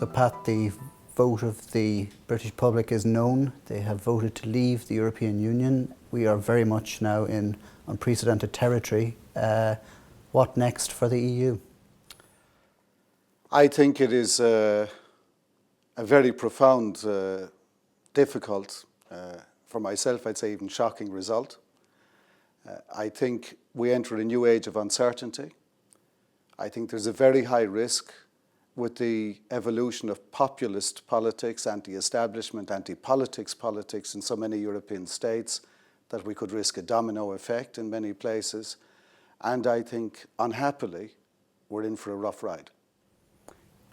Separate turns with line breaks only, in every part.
So Pat, the vote of the British public is known. They have voted to leave the European Union. We are very much now in unprecedented territory. What next for the EU?
I think it is a very profound, difficult, for myself I'd say even shocking result. I think we enter a new age of uncertainty. I think there's a very high risk with the evolution of populist politics, anti-establishment, anti-politics politics in so many European states that we could risk a domino effect in many places. And I think, unhappily, we're in for a rough ride.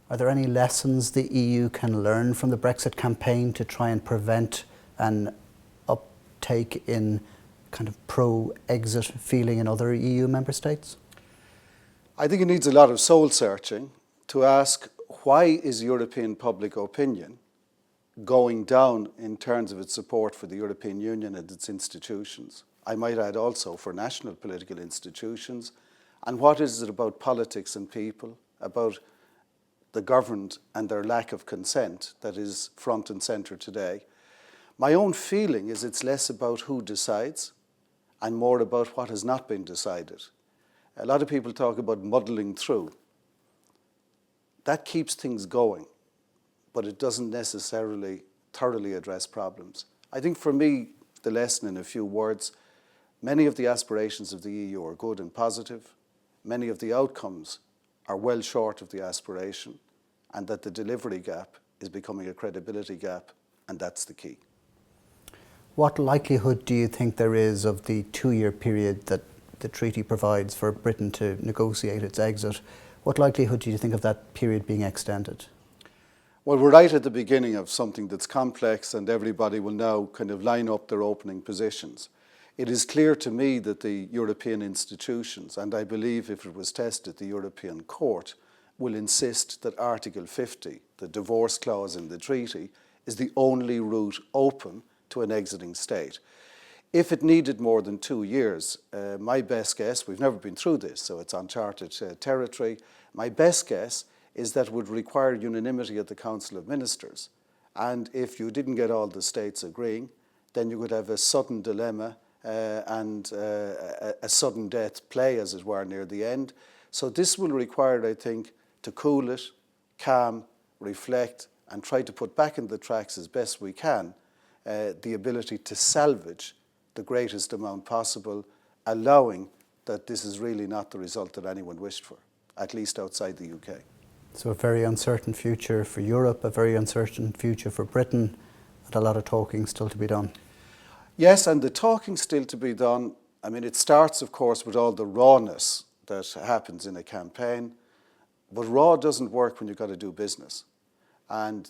Are there any lessons the EU can learn from the Brexit campaign to try and prevent an uptake in kind of pro-exit feeling in other EU member states?
I think it needs a lot of soul searching to ask, why is European public opinion going down in terms of its support for the European Union and its institutions? I might add also for national political institutions. And what is it about politics and people, about the governed and their lack of consent that is front and centre today? My own feeling is it's less about who decides and more about what has not been decided. A lot of people talk about muddling through. That keeps things going, but it doesn't necessarily thoroughly address problems. I think for me, the lesson in a few words, many of the aspirations of the EU are good and positive. Many of the outcomes are well short of the aspiration, and that the delivery gap is becoming a credibility gap, and that's the key.
What likelihood do you think there is of the 2-year period that the treaty provides for Britain to negotiate its exit? What likelihood do you think of that period being extended?
Well, we're right at the beginning of something that's complex, and everybody will now kind of line up their opening positions. It is clear to me that the European institutions, and I believe if it was tested, the European Court, will insist that Article 50, the divorce clause in the treaty, is the only route open to an exiting state. If it needed more than 2 years, my best guess, we've never been through this, so it's uncharted territory, my best guess is that it would require unanimity at the Council of Ministers. And if you didn't get all the states agreeing, then you would have a sudden dilemma and a sudden death play, as it were, near the end. So this will require, I think, to cool it, calm, reflect, and try to put back in the tracks as best we can the ability to salvage the greatest amount possible, allowing that this is really not the result that anyone wished for, at least outside the UK.
So a very uncertain future for Europe, a very uncertain future for Britain, and a lot of talking still to be done.
Yes, and the talking still to be done. I mean, it starts, of course, with all the rawness that happens in a campaign, but raw doesn't work when you've got to do business. And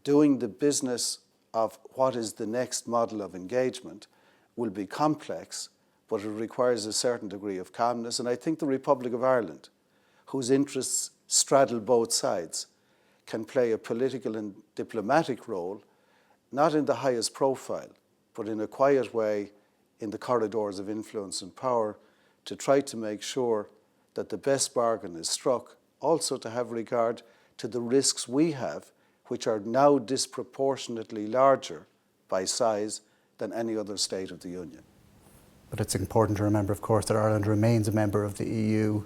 doing the business of what is the next model of engagement will be complex, but it requires a certain degree of calmness. And I think the Republic of Ireland, whose interests straddle both sides, can play a political and diplomatic role, not in the highest profile, but in a quiet way in the corridors of influence and power, to try to make sure that the best bargain is struck, also to have regard to the risks we have, which are now disproportionately larger by size than any other state of the Union.
But it's important to remember, of course, that Ireland remains a member of the EU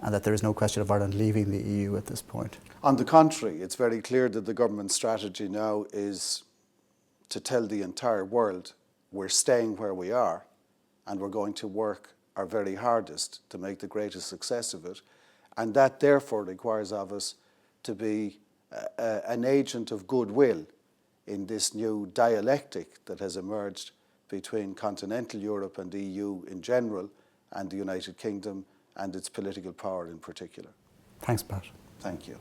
and that there is no question of Ireland leaving the EU at this point.
On the contrary, it's very clear that the government strategy now is to tell the entire world we're staying where we are and we're going to work our very hardest to make the greatest success of it. And that therefore requires of us to be an agent of goodwill in this new dialectic that has emerged between continental Europe and the EU in general and the United Kingdom and its political power in particular.
Thanks, Pat.
Thank you.